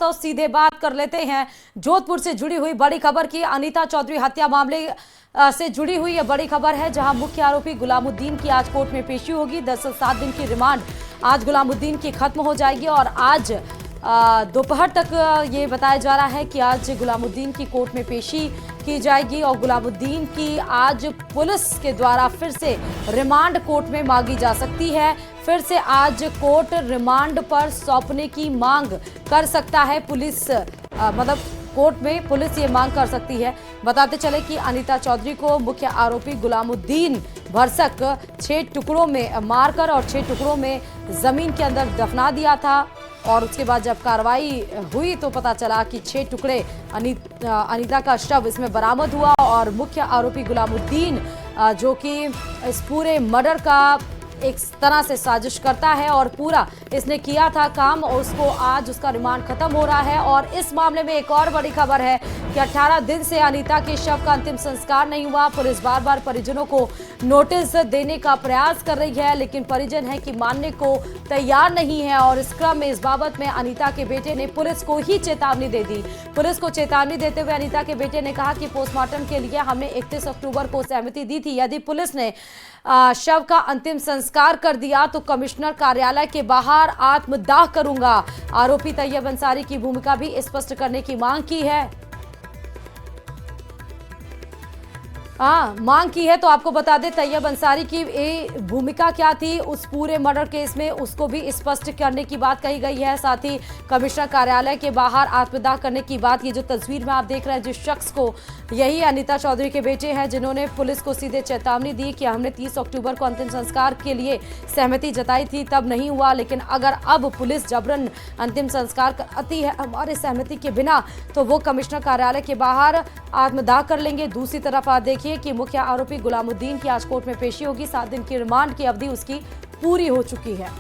श्रीवास्तव, सीधे बात कर लेते हैं जोधपुर से जुड़ी हुई बड़ी खबर की। अनीता चौधरी हत्या मामले से जुड़ी हुई यह बड़ी खबर है, जहां मुख्य आरोपी गुलामुद्दीन की आज कोर्ट में पेशी होगी। 7 दिन की रिमांड आज गुलामुद्दीन की खत्म हो जाएगी और आज दोपहर तक ये बताया जा रहा है कि आज गुलामुद्दीन की कोर्ट में पेशी की जाएगी और गुलामुद्दीन की आज पुलिस के द्वारा फिर से रिमांड कोर्ट में मांगी जा सकती है। फिर से आज कोर्ट रिमांड पर सौंपने की मांग कर सकता है। पुलिस मतलब कोर्ट में पुलिस ये मांग कर सकती है। बताते चले कि अनीता चौधरी को मुख्य आरोपी गुलामुद्दीन भरसक 6 टुकड़ों में मारकर और 6 टुकड़ों में जमीन के अंदर दफना दिया था और उसके बाद जब कार्रवाई हुई तो पता चला कि 6 टुकड़े अनीता का शव इसमें बरामद हुआ और मुख्य आरोपी गुलामुद्दीन जो कि इस पूरे मर्डर का एक तरह से साजिश करता है और पूरा इसने किया था काम और उसको आज उसका रिमांड खत्म हो रहा है। और इस मामले में एक और बड़ी खबर है कि 18 दिन से अनीता के शव का अंतिम संस्कार नहीं हुआ। पुलिस बार बार परिजनों को नोटिस देने का प्रयास कर रही है, लेकिन परिजन है कि मानने को तैयार नहीं है और इस क्रम में इस बाबत में अनीता के बेटे ने पुलिस को ही चेतावनी दे दी। पुलिस को चेतावनी देते हुए अनीता के बेटे ने कहा कि पोस्टमार्टम के लिए हमने 31 अक्टूबर को सहमति दी थी। यदि पुलिस ने शव का अंतिम संस्कार कर दिया तो कमिश्नर कार्यालय के बाहर आत्मदाह करूंगा। आरोपी तैयब अंसारी की भूमिका भी स्पष्ट करने की मांग की है। मांग की है तो आपको बता दें तैयब अंसारी की भूमिका क्या थी उस पूरे मर्डर केस में, उसको भी स्पष्ट करने की बात कही गई है। साथ ही कमिश्नर कार्यालय के बाहर आत्मदाह करने की बात, ये जो तस्वीर में आप देख रहे हैं जिस शख्स को, यही अनीता चौधरी के बेटे हैं जिन्होंने पुलिस को सीधे चेतावनी दी कि हमने 30 अक्टूबर को अंतिम संस्कार के लिए सहमति जताई थी, तब नहीं हुआ, लेकिन अगर अब पुलिस जबरन अंतिम संस्कार कराती है हमारे सहमति के बिना तो वो कमिश्नर कार्यालय के बाहर आत्मदाह कर लेंगे। दूसरी तरफ आप देखिए कि मुख्य आरोपी गुलामुद्दीन की आज कोर्ट में पेशी होगी। 7 दिन की रिमांड की अवधि उसकी पूरी हो चुकी है।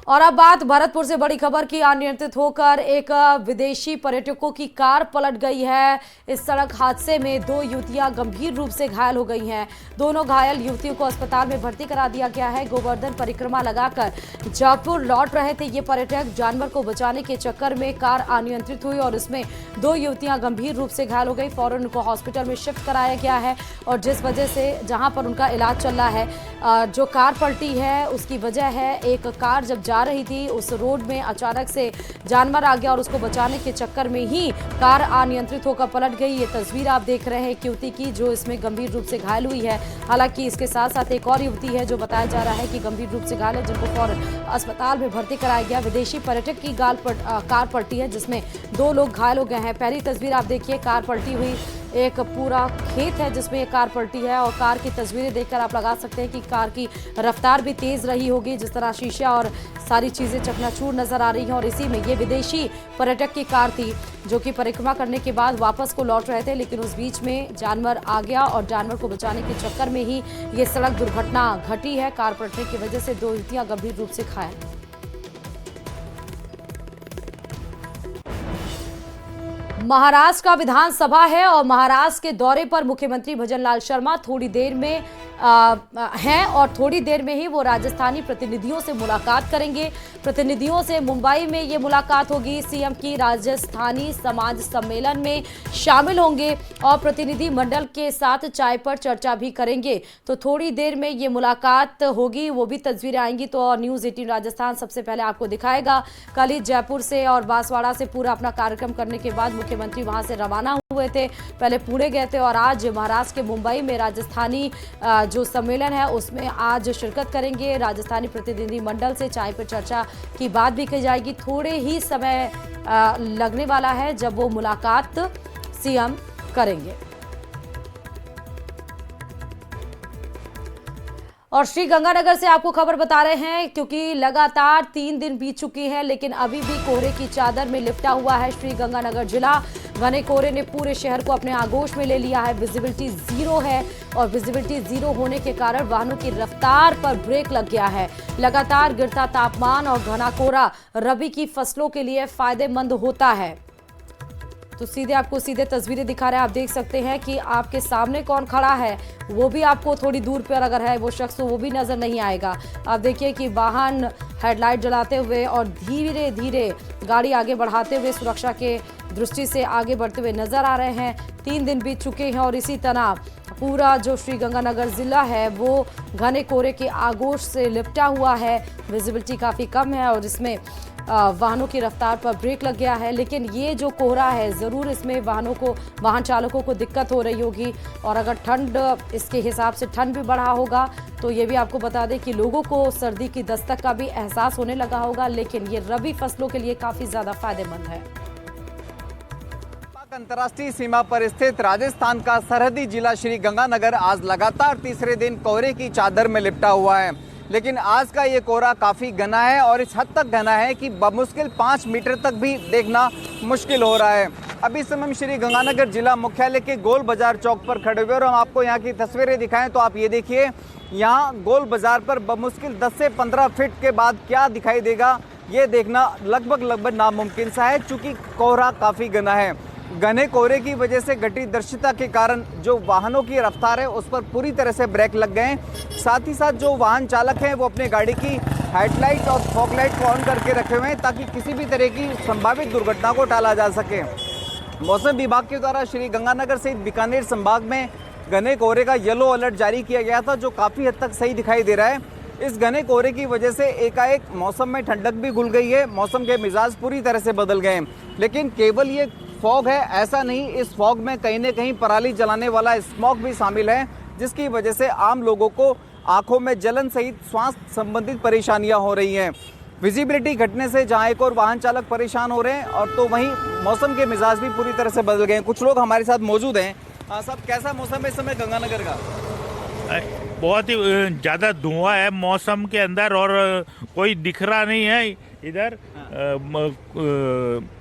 और अब बात भरतपुर से बड़ी खबर की। अनियंत्रित होकर एक विदेशी पर्यटकों की कार पलट गई है। इस सड़क हादसे में 2 युवतियां गंभीर रूप से घायल हो गई हैं। दोनों घायल युवतियों को अस्पताल में भर्ती करा दिया गया है। गोवर्धन परिक्रमा लगाकर जयपुर लौट रहे थे ये पर्यटक। जानवर को बचाने के चक्कर में कार अनियंत्रित हुई और इसमें 2 युवतियां गंभीर रूप से घायल हो गई। फौरन उनको हॉस्पिटल में शिफ्ट कराया गया है और जिस वजह से जहां पर उनका इलाज चल रहा है, जो कार पलटी है उसकी वजह है एक कार जब जा रही थी उस रोड में अचानक से जानवर आ गया और उसको बचाने के चक्कर में ही कार अनियंत्रित होकर पलट गई। ये तस्वीर आप देख रहे हैं एक युवती की जो इसमें गंभीर रूप से घायल हुई है। हालांकि इसके साथ साथ एक और युवती है जो बताया जा रहा है कि गंभीर रूप से घायल है, जिनको फौरन अस्पताल में भर्ती कराया गया। विदेशी पर्यटक की कार पलटी है जिसमें 2 लोग घायल हो गए हैं। पहली तस्वीर आप देखिए, कार पलटी हुई एक पूरा खेत है जिसमें ये कार पलटी है और कार की तस्वीरें देखकर आप लगा सकते हैं कि कार की रफ्तार भी तेज रही होगी। जिस तरह शीशा और सारी चीजें चकनाचूर नजर आ रही हैं और इसी में ये विदेशी पर्यटक की कार थी जो कि परिक्रमा करने के बाद वापस को लौट रहे थे, लेकिन उस बीच में जानवर आ गया और जानवर को बचाने के चक्कर में ही ये सड़क दुर्घटना घटी है। कार पलटने की वजह से 2 युवतियां गंभीर रूप से घायल। महाराष्ट्र का विधानसभा है और महाराष्ट्र के दौरे पर मुख्यमंत्री भजनलाल शर्मा थोड़ी देर में हैं और थोड़ी देर में ही वो राजस्थानी प्रतिनिधियों से मुलाकात करेंगे। प्रतिनिधियों से मुंबई में ये मुलाकात होगी। सीएम की राजस्थानी समाज सम्मेलन में शामिल होंगे और प्रतिनिधि मंडल के साथ चाय पर चर्चा भी करेंगे। तो थोड़ी देर में ये मुलाकात होगी, वो भी तस्वीरें आएंगी तो न्यूज़ 18 राजस्थान सबसे पहले आपको दिखाएगा। कल ही जयपुर से और बांसवाड़ा से पूरा अपना कार्यक्रम करने के बाद मुख्यमंत्री वहां से रवाना हुए थे, पहले पुणे गए थे और आज महाराष्ट्र के मुंबई में राजस्थानी जो सम्मेलन है उसमें आज शिरकत करेंगे। राजस्थानी प्रतिनिधि मंडल से चाय पर चर्चा की बात भी की जाएगी। थोड़े ही समय लगने वाला है जब वो मुलाकात सीएम करेंगे। और श्रीगंगानगर से आपको खबर बता रहे हैं क्योंकि लगातार 3 दिन बीत चुकी है लेकिन अभी भी कोहरे की चादर में लिपटा हुआ है श्रीगंगानगर जिला। घने कोहरे ने पूरे शहर को अपने आगोश में ले लिया है। विजिबिलिटी 0 है और विजिबिलिटी 0 होने के कारण वाहनों की रफ्तार पर ब्रेक लग गया है। लगातार गिरता तापमान और घना कोहरा रबी की फसलों के लिए फायदेमंद होता है। तो सीधे तस्वीरें दिखा रहे हैं। आप देख सकते हैं कि आपके सामने कौन खड़ा है, वो भी आपको थोड़ी दूर पर अगर है वो शख्स, तो वो भी नजर नहीं आएगा। आप देखिए कि वाहन हेडलाइट जलाते हुए और धीरे धीरे गाड़ी आगे बढ़ाते हुए सुरक्षा के दृष्टि से आगे बढ़ते हुए नजर आ रहे हैं। 3 दिन बीत चुके हैं और इसी तरह पूरा जो श्रीगंगानगर जिला है वो घने कोहरे के आगोश से लिपटा हुआ है। विजिबिलिटी काफ़ी कम है और इसमें वाहनों की रफ्तार पर ब्रेक लग गया है। लेकिन ये जो कोहरा है, ज़रूर इसमें वाहन चालकों को दिक्कत हो रही होगी। और अगर ठंड, इसके हिसाब से ठंड भी बढ़ा होगा, तो ये भी आपको बता दें कि लोगों को सर्दी की दस्तक का भी एहसास होने लगा होगा। लेकिन ये रबी फसलों के लिए काफ़ी ज़्यादा फायदेमंद है। अंतर्राष्ट्रीय सीमा पर स्थित राजस्थान का सरहदी जिला श्रीगंगानगर आज लगातार तीसरे दिन कोहरे की चादर में लिपटा हुआ है। लेकिन आज का ये कोहरा काफ़ी घना है और इस हद तक घना है कि बमुश्किल 5 मीटर तक भी देखना मुश्किल हो रहा है। अभी समय हम श्रीगंगानगर जिला मुख्यालय के गोल बाजार चौक पर खड़े हुए और हम आपको यहाँ की तस्वीरें दिखाएं तो आप ये देखिए, यहाँ गोल बाजार पर बमुश्किल 10 से 15 फीट के बाद क्या दिखाई देगा ये देखना लगभग नामुमकिन सा है, चूँकि कोहरा काफ़ी घना है। घने कोहरे की वजह से घटी दृश्यता के कारण जो वाहनों की रफ्तार है उस पर पूरी तरह से ब्रेक लग गए हैं। साथ ही साथ जो वाहन चालक हैं वो अपने गाड़ी की हेडलाइट और फॉगलाइट को ऑन करके रखे हुए हैं ताकि किसी भी तरह की संभावित दुर्घटना को टाला जा सके। मौसम विभाग के द्वारा श्रीगंगानगर सहित बीकानेर संभाग में घने कोहरे का येलो अलर्ट जारी किया गया था, जो काफ़ी हद तक सही दिखाई दे रहा है। इस घने कोहरे की वजह से एकाएक मौसम में ठंडक भी घुल गई है, मौसम के मिजाज पूरी तरह से बदल गए हैं। लेकिन केवल ये फॉग है ऐसा नहीं, इस फॉग में कहीं न कहीं पराली जलाने वाला स्मॉग भी शामिल है, जिसकी वजह से आम लोगों को आंखों में जलन सहित स्वास्थ्य संबंधित परेशानियां हो रही हैं। विजिबिलिटी घटने से जहां एक और वाहन चालक परेशान हो रहे हैं और तो वहीं मौसम के मिजाज भी पूरी तरह से बदल गए हैं। कुछ लोग हमारे साथ मौजूद हैं। साहब, कैसा मौसम है इस समय गंगानगर का? बहुत ही ज़्यादा धुआं है मौसम के अंदर और कोई दिख रहा नहीं है इधर।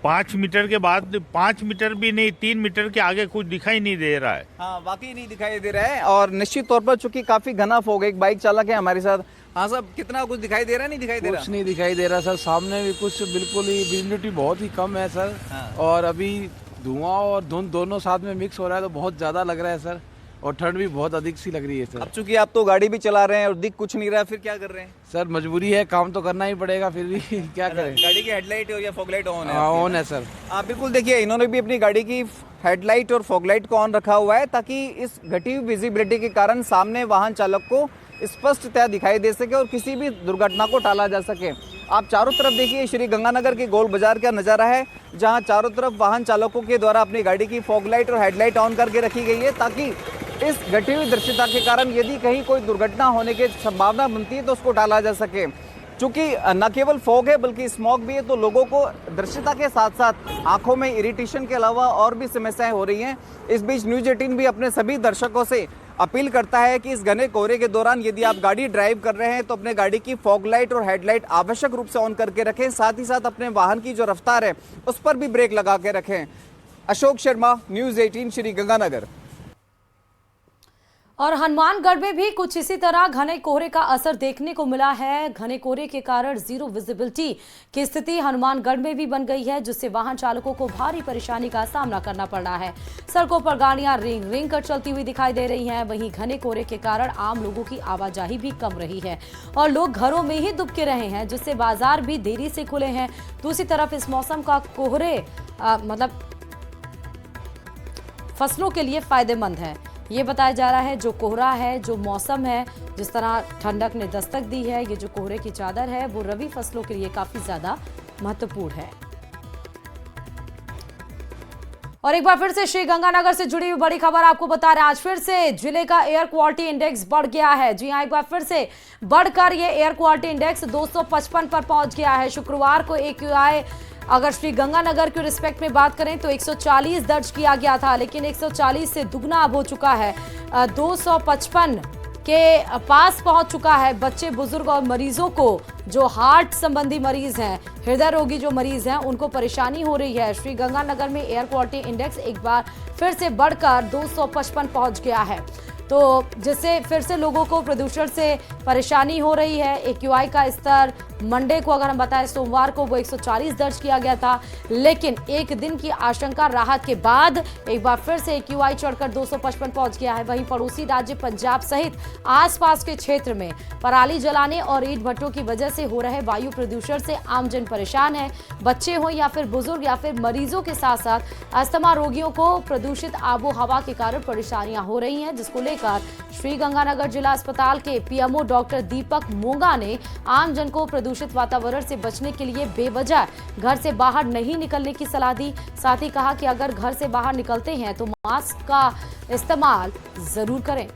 5 मीटर के बाद, 5 मीटर भी नहीं, 3 मीटर के आगे कुछ दिखाई नहीं दे रहा है। हाँ, वाकई नहीं दिखाई दे रहा है और निश्चित तौर पर चूंकि काफी घना फॉग है। एक बाइक चालक है हमारे साथ। हाँ साहब, कितना कुछ दिखाई दे रहा है? नहीं दिखाई दे रहा? कुछ नहीं दिखाई दे रहा सर, सामने भी कुछ बिल्कुल ही विजिबिलिटी बहुत ही कम है सर। हाँ। और अभी धुआं और धुंध दोनों साथ में मिक्स हो रहा है तो बहुत ज्यादा लग रहा है सर, और ठंड भी बहुत अधिक सी लग रही है सर। अब चूंकि आप तो गाड़ी भी चला रहे हैं और दिख कुछ नहीं रहा, फिर क्या कर रहे हैं? सर मजबूरी है, काम तो करना ही पड़ेगा, फिर भी क्या करें। गाड़ी की हेडलाइट या फॉगलाइट ऑन है? ऑन है सर। आप बिल्कुल देखिए, इन्होंने भी अपनी गाड़ी की हेडलाइट और फॉगलाइट को ऑन रखा हुआ है ताकि इस घटी हुई विजिबिलिटी के कारण सामने वाहन चालक को स्पष्टतया दिखाई दे सके और किसी भी दुर्घटना को टाला जा सके। आप चारों तरफ देखिए, श्रीगंगानगर के गोल बाजार का नज़ारा है, जहां चारों तरफ वाहन चालकों के द्वारा अपनी गाड़ी की फॉगलाइट और हेडलाइट ऑन करके रखी गई है ताकि इस घटी हुई दृश्यता के कारण यदि कहीं कोई दुर्घटना होने की संभावना बनती है तो उसको टाला जा सके। चूँकि न केवल फॉग है बल्कि स्मॉग भी है, तो लोगों को दृश्यता के साथ साथ आंखों में इरिटेशन के अलावा और भी समस्याएं हो रही हैं। इस बीच न्यूज़ 18 भी अपने सभी दर्शकों से अपील करता है कि इस घने कोहरे के दौरान यदि आप गाड़ी ड्राइव कर रहे हैं तो अपने गाड़ी की फॉग लाइट और हेडलाइट आवश्यक रूप से ऑन करके रखें। साथ ही साथ अपने वाहन की जो रफ्तार है उस पर भी ब्रेक लगा के रखें। अशोक शर्मा, न्यूज़ 18 श्रीगंगानगर। और हनुमानगढ़ में भी कुछ इसी तरह घने कोहरे का असर देखने को मिला है। घने कोहरे के कारण जीरो विजिबिलिटी की स्थिति हनुमानगढ़ में भी बन गई है, जिससे वाहन चालकों को भारी परेशानी का सामना करना पड़ रहा है। सड़कों पर गाड़ियां रिंग रिंग कर चलती हुई दिखाई दे रही हैं। वहीं घने कोहरे के कारण आम लोगों की आवाजाही भी कम रही है और लोग घरों में ही दुबके रहे हैं, जिससे बाजार भी देरी से खुले हैं। दूसरी तरफ इस मौसम का कोहरे मतलब फसलों के लिए फायदेमंद है। ये बताया जा रहा है जो कोहरा है, जो मौसम है, जिस तरह ठंडक ने दस्तक दी है, ये जो कोहरे की चादर है वो रबी फसलों के लिए काफी ज्यादा महत्वपूर्ण है। और एक बार फिर से श्रीगंगानगर से जुड़ी हुई बड़ी खबर आपको बता रहे हैं। आज फिर से जिले का एयर क्वालिटी इंडेक्स बढ़ गया है। जी हां, एक बार फिर से बढ़कर ये एयर क्वालिटी इंडेक्स 255 पर पहुंच गया है। शुक्रवार को AQI अगर श्रीगंगानगर के रिस्पेक्ट में बात करें तो 140 दर्ज किया गया था, लेकिन 140 से दुगना अब हो चुका है, 255 के पास पहुंच चुका है। बच्चे, बुजुर्ग और मरीजों को, जो हार्ट संबंधी मरीज हैं, हृदय रोगी जो मरीज हैं, उनको परेशानी हो रही है। श्रीगंगानगर में एयर क्वालिटी इंडेक्स एक बार फिर से बढ़कर 255 पहुंच गया है, तो जिससे फिर से लोगों को प्रदूषण से परेशानी हो रही है। AQI का स्तर मंडे को अगर हम बताएं सोमवार को वो 140 दर्ज किया गया था, लेकिन एक दिन की आशंका राहत के बाद एक बार फिर से AQI चढ़कर 255 पहुंच गया है। वहीं पड़ोसी राज्य पंजाब सहित आसपास के क्षेत्र में पराली जलाने और ईंट भट्टों की वजह से हो रहे वायु प्रदूषण से आमजन परेशान है। बच्चे हो या फिर बुजुर्ग या फिर मरीजों के साथ साथ अस्थमा रोगियों को प्रदूषित आबो हवा के कारण परेशानियां हो रही हैं, जिसको लेकर श्रीगंगानगर जिला अस्पताल के PMO डॉक्टर दीपक मोंगा ने आमजन को प्रदूषित वातावरण से बचने के लिए बेवजह घर से बाहर नहीं निकलने की सलाह दी। साथ ही कहा कि अगर घर से बाहर निकलते हैं तो मास्क का इस्तेमाल जरूर करें।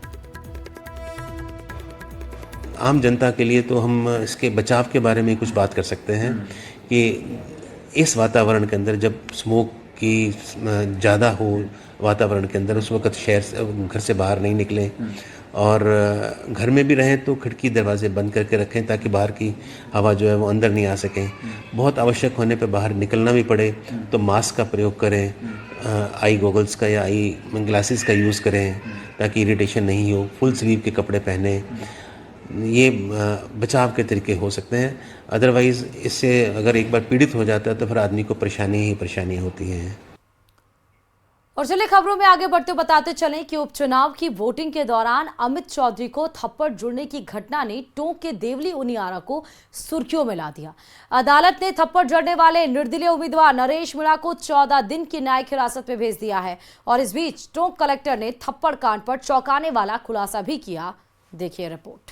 आम जनता के लिए तो हम इसके बचाव के बारे में कुछ बात कर सकते हैं कि इस वातावरण के अंदर जब स्मोक की ज़्यादा हो वातावरण के अंदर, उस वक्त घर से बाहर नहीं निकलें और घर में भी रहें तो खिड़की दरवाजे बंद करके रखें ताकि बाहर की हवा जो है वो अंदर नहीं आ सकें। बहुत आवश्यक होने पे बाहर निकलना भी पड़े तो मास्क का प्रयोग करें, आई गॉगल्स का या आई ग्लासेस का यूज़ करें ताकि इरिटेशन नहीं हो, फुल स्लीव के कपड़े पहने। ये बचाव के तरीके हो सकते हैं। अदरवाइज़ इससे अगर एक बार पीड़ित हो जाता है तो फिर आदमी को परेशानी ही परेशानी होती है। और चलिए खबरों में आगे बढ़ते बताते चलें कि उपचुनाव की वोटिंग के दौरान अमित चौधरी को थप्पड़ जुड़ने की घटना ने टोंक के देवली उनियारा को सुर्खियों में ला दिया। अदालत ने थप्पड़ जड़ने वाले निर्दलीय उम्मीदवार नरेश मीणा को 14 दिन की न्यायिक हिरासत में भेज दिया है। और इस बीच टोंक कलेक्टर ने थप्पड़ कांड पर चौंकाने वाला खुलासा भी किया। देखिए रिपोर्ट।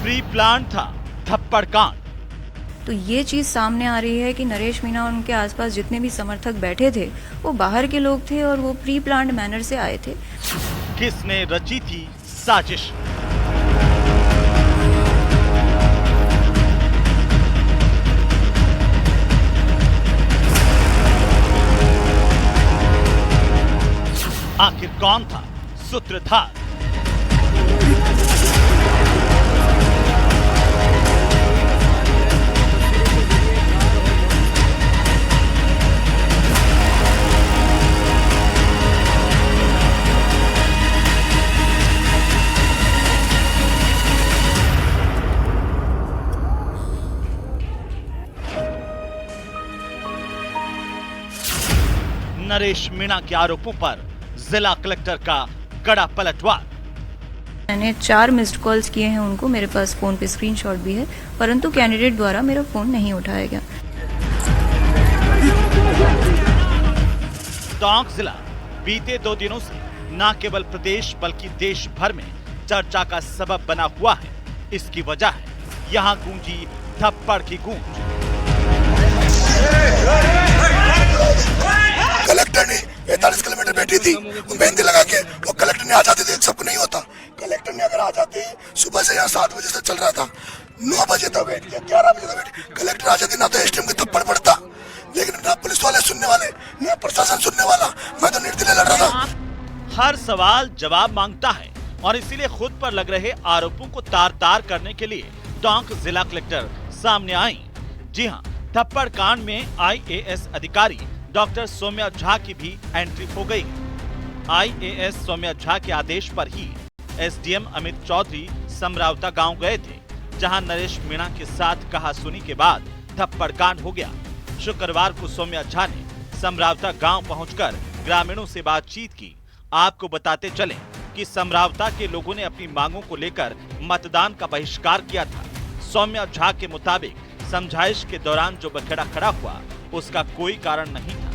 प्री प्लान था थप्पड़ कांड। तो ये चीज सामने आ रही है कि नरेश मीणा और उनके आसपास जितने भी समर्थक बैठे थे वो बाहर के लोग थे और वो प्री प्लान्ड मैनर से आए थे। किसने रची थी साजिश? आखिर कौन था सूत्रधार? नरेश मीणा के आरोपों पर जिला कलेक्टर का कड़ा पलटवार। मैंने 4 मिस्ड कॉल्स किए हैं उनको, मेरे पास फोन पे स्क्रीनशॉट भी है, परंतु कैंडिडेट द्वारा मेरा फोन नहीं उठाया गया। टोंक जिला बीते 2 दिनों से न केवल प्रदेश बल्कि देश भर में चर्चा का सबब बना हुआ है। इसकी वजह है यहाँ गूंजी थप्पड़ की गूंज। कलेक्टर ने 45 किलोमीटर बैठी थी, मेहंदी लगा के वो कलेक्टर ने आ जाती थी। सबको नहीं होता, कलेक्टर ने अगर आ जाती, सुबह से यहाँ 7 बजे से चल रहा था, 9 बजे तक बैठ गया, 11 बजे तक बैठ। कलेक्टर आ जाती ना तो एसडीएम के थप्पड़ पड़ता, लेकिन ना पुलिस वाले सुनने वाले, ना प्रशासन सुनने वाला। मैं तो निर्दलीय लड़ रहा था। हर सवाल जवाब मांगता है और इसीलिए खुद पर लग रहे आरोपों को तार तार करने के लिए टोंक जिला कलेक्टर सामने आई। जी हाँ, थप्पड़ कांड में IAS अधिकारी डॉक्टर सौम्या झा की भी एंट्री हो गई। IAS सौम्या झा के आदेश पर ही SDM अमित चौधरी समरावता गांव गए थे, जहां नरेश मीणा के साथ कहासुनी के बाद थप्पड़ कांड हो गया। शुक्रवार को सौम्या झा ने समरावता गांव पहुंचकर ग्रामीणों से बातचीत की। आपको बताते चले कि समरावता के लोगों ने अपनी मांगों को लेकर मतदान का बहिष्कार किया था। सौम्या झा के मुताबिक समझाइश के दौरान जो बखेड़ा खड़ा हुआ उसका कोई कारण नहीं था।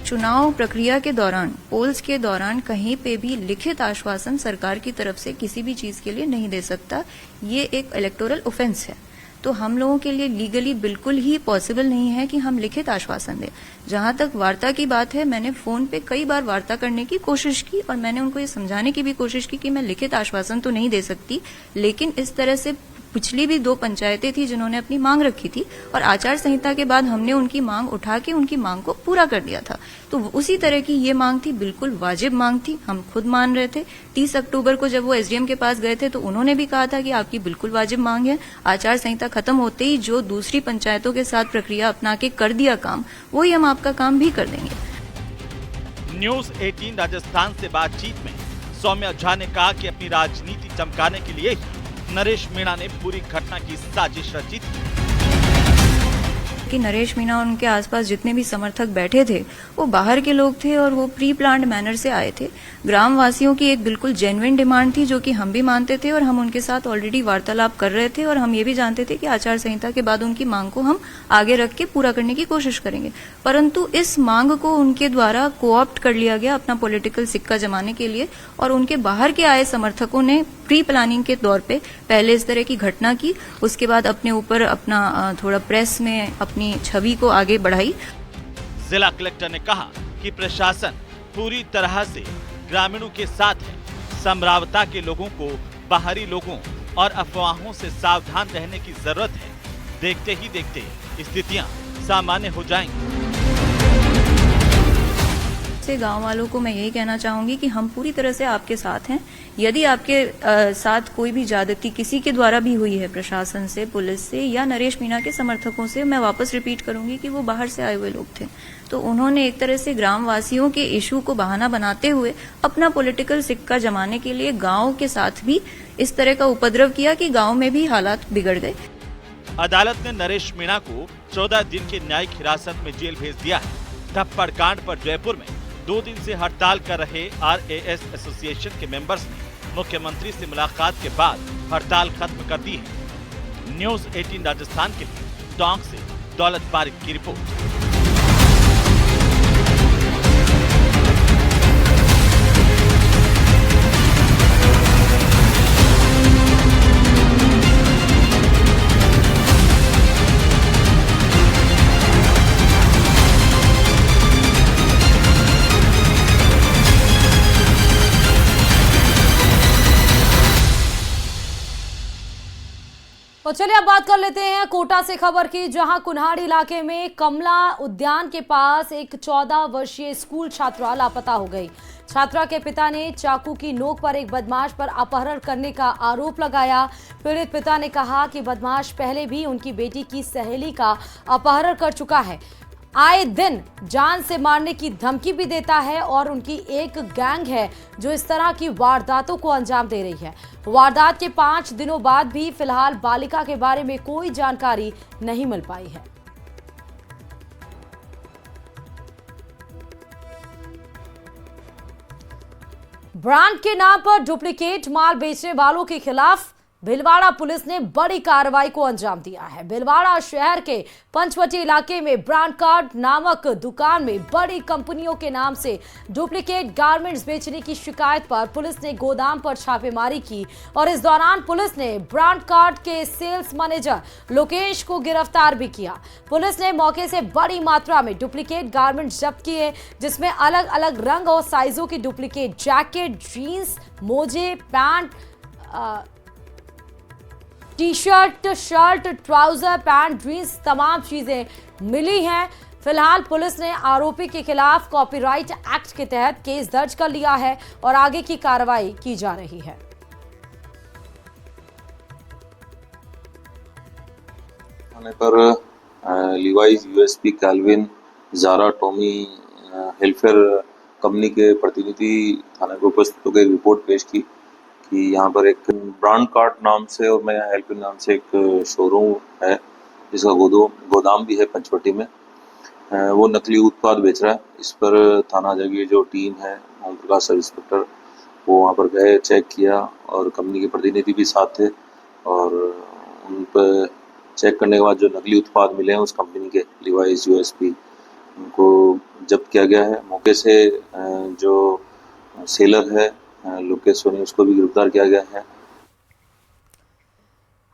चुनाव प्रक्रिया के दौरान, पोल्स के दौरान कहीं पे भी लिखित आश्वासन सरकार की तरफ से किसी भी चीज के लिए नहीं दे सकता। ये एक इलेक्टोरल ऑफेंस है, तो हम लोगों के लिए लीगली बिल्कुल ही पॉसिबल नहीं है कि हम लिखित आश्वासन दें। जहां तक वार्ता की बात है, मैंने फोन पे कई बार वार्ता करने की कोशिश की और मैंने उनको ये समझाने की भी कोशिश की कि मैं लिखित आश्वासन तो नहीं दे सकती, लेकिन इस तरह से पिछली भी 2 पंचायतें थी जिन्होंने अपनी मांग रखी थी और आचार संहिता के बाद हमने उनकी मांग उठा के उनकी मांग को पूरा कर दिया था। तो उसी तरह की ये मांग थी, बिल्कुल वाजिब मांग थी, हम खुद मान रहे थे। 30 अक्टूबर को जब वो एसडीएम के पास गए थे तो उन्होंने भी कहा था कि आपकी बिल्कुल वाजिब मांग है। आचार संहिता खत्म होते ही जो दूसरी पंचायतों के साथ प्रक्रिया अपना के कर दिया काम, वही हम आपका काम भी कर देंगे। न्यूज 18 राजस्थान से बातचीत में सौम्या झा ने कहा कि अपनी राजनीति चमकाने के लिए ही नरेश मीणा ने पूरी घटना की साजिश रची थी। कि नरेश मीणा और उनके आसपास जितने भी समर्थक बैठे थे वो बाहर के लोग थे और वो प्री प्लान्ड मैनर से आए थे। ग्रामवासियों की एक बिल्कुल जेन्युइन डिमांड थी जो कि हम भी मानते थे और हम उनके साथ ऑलरेडी वार्तालाप कर रहे थे और हम ये भी जानते थे कि आचार संहिता के बाद उनकी मांग को हम आगे रख के पूरा करने की कोशिश करेंगे, परंतु इस मांग को उनके द्वारा कोऑप्ट कर लिया गया अपना पॉलिटिकल सिक्का जमाने के लिए और उनके बाहर के आए समर्थकों ने प्री प्लानिंग के तौर पे पहले इस तरह की घटना की, उसके बाद अपने ऊपर अपना थोड़ा प्रेस में अपनी छवि को आगे बढ़ाई। जिला कलेक्टर ने कहा कि प्रशासन पूरी तरह से ग्रामीणों के साथ है। समरावता के लोगों को बाहरी लोगों और अफवाहों से सावधान रहने की जरूरत है। देखते ही देखते स्थितियां सामान्य हो जाएंगी। से गांव वालों को मैं यही कहना चाहूंगी कि हम पूरी तरह से आपके साथ हैं। यदि आपके साथ कोई भी ज्यादती किसी के द्वारा भी हुई है, प्रशासन से, पुलिस से या नरेश मीणा के समर्थकों से, मैं वापस रिपीट करूंगी कि वो बाहर से आए हुए लोग थे, तो उन्होंने एक तरह से ग्रामवासियों के इशू को बहाना बनाते हुए अपना पॉलिटिकल सिक्का जमाने के लिए गांव के साथ भी इस तरह का उपद्रव किया कि गांव में भी हालात बिगड़ गए। अदालत ने नरेश मीणा को 14 दिन की न्यायिक हिरासत में जेल भेज दिया है। थप्पड़ कांड पर जयपुर में 2 दिन से हड़ताल कर रहे RAS एसोसिएशन के मेंबर्स ने मुख्यमंत्री से मुलाकात के बाद हड़ताल खत्म कर दी है। न्यूज़ 18 राजस्थान के लिए टोंक से दौलत पारिक की रिपोर्ट। तो चलिए अब बात कर लेते हैं कोटा से खबर की, जहां कुन्हाड़ इलाके में कमला उद्यान के पास एक 14 वर्षीय स्कूल छात्रा लापता हो गई। छात्रा के पिता ने चाकू की नोक पर एक बदमाश पर अपहरण करने का आरोप लगाया। पीड़ित पिता ने कहा कि बदमाश पहले भी उनकी बेटी की सहेली का अपहरण कर चुका है, आए दिन जान से मारने की धमकी भी देता है और उनकी एक गैंग है जो इस तरह की वारदातों को अंजाम दे रही है। वारदात के 5 दिनों बाद भी फिलहाल बालिका के बारे में कोई जानकारी नहीं मिल पाई है। ब्रांड के नाम पर डुप्लीकेट माल बेचने वालों के खिलाफ भीलवाड़ा पुलिस ने बड़ी कार्रवाई को अंजाम दिया है। भीलवाड़ा शहर के पंचवटी इलाके में ब्रांड कार्ड नामक दुकान में बड़ी कंपनियों के नाम से डुप्लीकेट गारमेंट्स बेचने की शिकायत पर पुलिस ने गोदाम पर छापेमारी की और इस दौरान पुलिस ने ब्रांड कार्ड के सेल्स मैनेजर लोकेश को गिरफ्तार भी किया। पुलिस ने मौके से बड़ी मात्रा में डुप्लीकेट गारमेंट्स जब्त किए, जिसमें अलग अलग रंग और साइजों की डुप्लीकेट जैकेट, जीन्स, मोजे, pant, T-shirt, shirt, trouser, pant, jeans तमाम चीजें मिली हैं। फिलहाल पुलिस ने आरोपी के खिलाफ कॉपीराइट एक्ट के तहत केस दर्ज कर लिया है और आगे की कार्रवाई की जा रही है। थाने पर Levi's, USP, Calvin, Zara, Tommy Hilfiger company के प्रतिनिधि थाने को उपस्थित होकर रिपोर्ट पेश की कि यहाँ पर एक ब्रांड कार्ड नाम से और मैं हेल्पिंग नाम से एक शोरूम है जिसका गोदाम भी है पंचवटी में, वो नकली उत्पाद बेच रहा है। इस पर थाना जगह जो टीम है, ओम प्रकाश सब इंस्पेक्टर, वो वहाँ पर गए, चेक किया और कंपनी के प्रतिनिधि भी साथ थे और उन पर चेक करने के बाद जो नकली उत्पाद मिले हैं उस कंपनी के लिवाइस, यूएसपी, उनको जब्त किया गया है। मौके से जो सेलर है लोकेश सोनी, उसको भी गिरफ्तार किया गया है।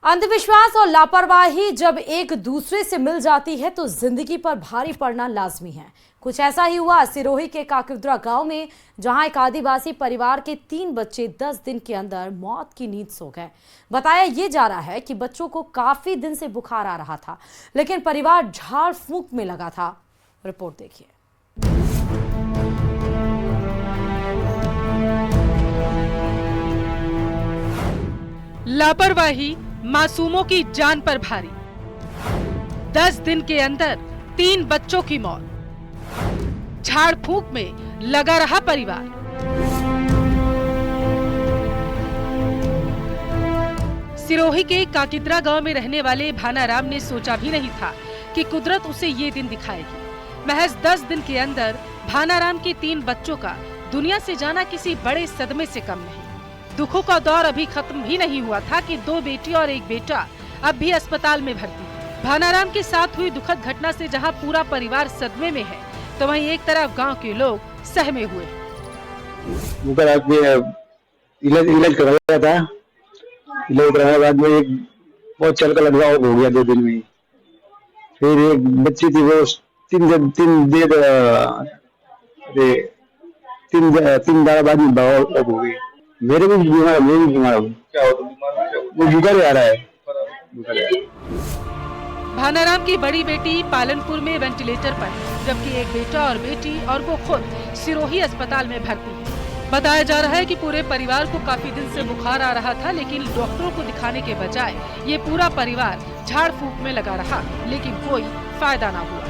अंधविश्वास और लापरवाही जब एक दूसरे से मिल जाती है तो जिंदगी पर भारी पड़ना लाजमी है। कुछ ऐसा ही हुआ सिरोही के काकिद्रा गांव में, जहां एक आदिवासी परिवार के 3 बच्चे 10 दिन के अंदर मौत की नींद सो गए। बताया ये जा रहा है कि बच्चों को काफी दिन से बुखार आ रहा था, लेकिन परिवार झाड़ फूंक में लगा था। रिपोर्ट देखिए। लापरवाही मासूमों की जान पर भारी। 10 दिन के अंदर 3 बच्चों की मौत। झाड़ फूंक में लगा रहा परिवार। सिरोही के काकिद्रा गांव में रहने वाले भानाराम ने सोचा भी नहीं था कि कुदरत उसे ये दिन दिखाएगी। महज 10 दिन के अंदर भानाराम के 3 बच्चों का दुनिया से जाना किसी बड़े सदमे से कम नहीं। दुखों का दौर अभी खत्म भी नहीं हुआ था कि 2 बेटी और 1 बेटा अब भी अस्पताल में भर्ती। भानाराम के साथ हुई दुखद घटना से जहां पूरा परिवार सदमे में है, तो वहीं एक तरफ गांव के लोग सहमे हुए। इलाज करवाया था, इलाज कराने के बाद में एक बहुत चल का लड़का हो गया 2 दिन में। फिर एक बच्ची थी वो 3 दाड़ा बाद में हो गई। मेरे भी बीमार, मैं भी बीमार हूँ। क्या हो वो बुखार आ रहा है। भानाराम की बड़ी बेटी पालनपुर में वेंटिलेटर पर है, जबकि एक बेटा और बेटी और वो खुद सिरोही अस्पताल में भर्ती है। बताया जा रहा है कि पूरे परिवार को काफी दिन से बुखार आ रहा था, लेकिन डॉक्टरों को दिखाने के बजाय ये पूरा परिवार झाड़ फूंक में लगा रहा, लेकिन कोई फायदा ना हुआ।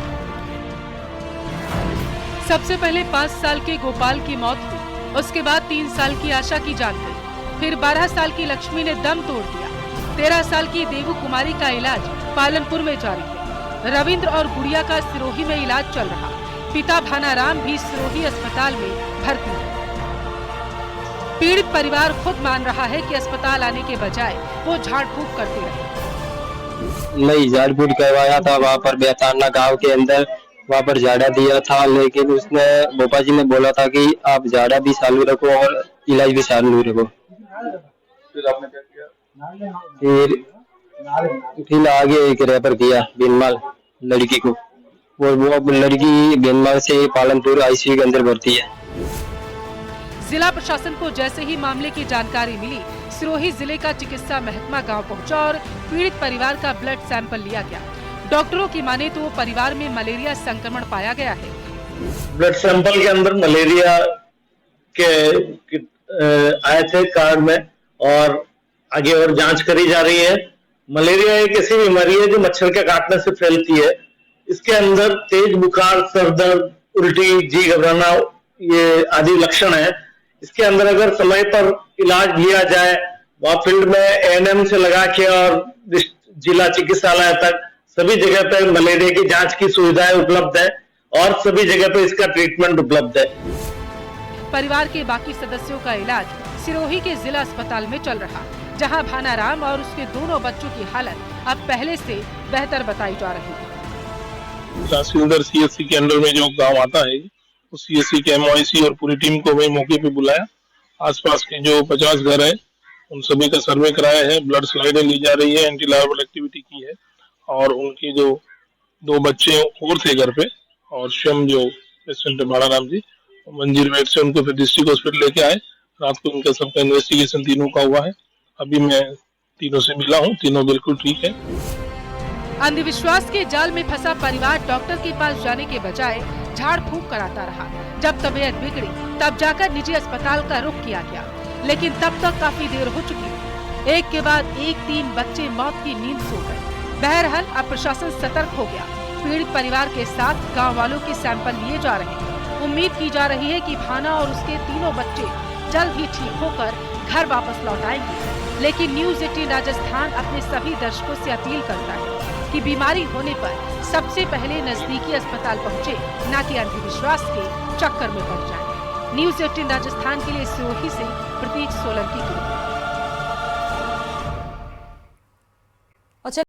सबसे पहले 5 साल के गोपाल की मौत हुई, उसके बाद 3 साल की आशा की जान गई, फिर 12 साल की लक्ष्मी ने दम तोड़ दिया। 13 साल की देवू कुमारी का इलाज पालनपुर में जारी है। रविंद्र और गुड़िया का सिरोही में इलाज चल रहा। पिता भानाराम भी सिरोही अस्पताल में भर्ती है। पीड़ित परिवार खुद मान रहा है कि अस्पताल आने के बजाय वो झाड़ फूंक करते रहे। नहीं, झाड़ फूंक करवाया था वहाँ पर बेताना गांव के अंदर, वहाँ पर झाड़ा दिया था, लेकिन उसने भोपा जी ने बोला था कि आप झाड़ा भी चालू रखो और इलाज भी चालू रखो। फिर आपने क्या किया? फिर आगे एक रेफर किया बेनमाल लड़की को, और वो लड़की बेनमाल से पालनपुर आईसीयू के अंदर भर्ती है। जिला प्रशासन को जैसे ही मामले की जानकारी मिली, सिरोही जिले का चिकित्सा महकमा गांव पहुंचा और पीड़ित परिवार का ब्लड सैंपल लिया गया। डॉक्टरों की माने तो परिवार में मलेरिया संक्रमण पाया गया है। ब्लड सैंपल के अंदर मलेरिया के आए थे कार्ड में, और आगे और जांच करी जा रही है। मलेरिया एक ऐसी बीमारी है जो मच्छर के काटने से फैलती है। इसके अंदर तेज बुखार, सर दर्द, उल्टी, जी घबराना, ये आदि लक्षण है। इसके अंदर अगर समय पर इलाज लिया जाए, वहाँ फील्ड में एएनएम से लगा के और जिला चिकित्सालय तक सभी जगह पे मलेरिया की जांच की सुविधाएं उपलब्ध है और सभी जगह पे इसका ट्रीटमेंट उपलब्ध है। परिवार के बाकी सदस्यों का इलाज सिरोही के जिला अस्पताल में चल रहा, जहां भानाराम और उसके दोनों बच्चों की हालत अब पहले से बेहतर बताई जा रही है। तहसीलदार सीएससी के अंडर में जो गांव आता है, उस सीएससी के एमओआईसी और पूरी टीम को मैं मौके पे बुलाया। आसपास के जो 50 घर है उन सभी का सर्वे कराया है, ब्लड स्लाइडें ली जा रही है, एंटी लार्वल एक्टिविटी की है, और उनके जो 2 बच्चे और थे घर पे, और स्वयं जो पेशेंट है भानाराम जी, मंजीर वेट से उनको फिर डिस्ट्रिक्ट हॉस्पिटल लेके आए। रात को उनका सबका इन्वेस्टिगेशन तीनों का हुआ है। अभी मैं तीनों से मिला हूँ, तीनों बिल्कुल ठीक है। अंधविश्वास के जाल में फंसा परिवार डॉक्टर के पास जाने के बजाय झाड़ फूंक कराता रहा। जब तबीयत बिगड़ी तब जाकर निजी अस्पताल का रुख किया गया, लेकिन तब तक काफी देर हो चुकी। एक के बाद एक 3 बच्चे मौत की नींद सो गए। बहरहाल अब प्रशासन सतर्क हो गया। पीड़ित परिवार के साथ गाँव वालों के सैंपल लिए जा रहे हैं। उम्मीद की जा रही है कि भाना और उसके तीनों बच्चे जल्द ही ठीक होकर घर वापस लौट आएंगे। लेकिन न्यूज 18 राजस्थान अपने सभी दर्शकों से अपील करता है कि बीमारी होने पर सबसे पहले नजदीकी अस्पताल पहुंचे, न कि अंधविश्वास के चक्कर में पड़ जाए। न्यूज 18 राजस्थान के लिए सिरोही से प्रतीक सोलंकी की रिपोर्ट।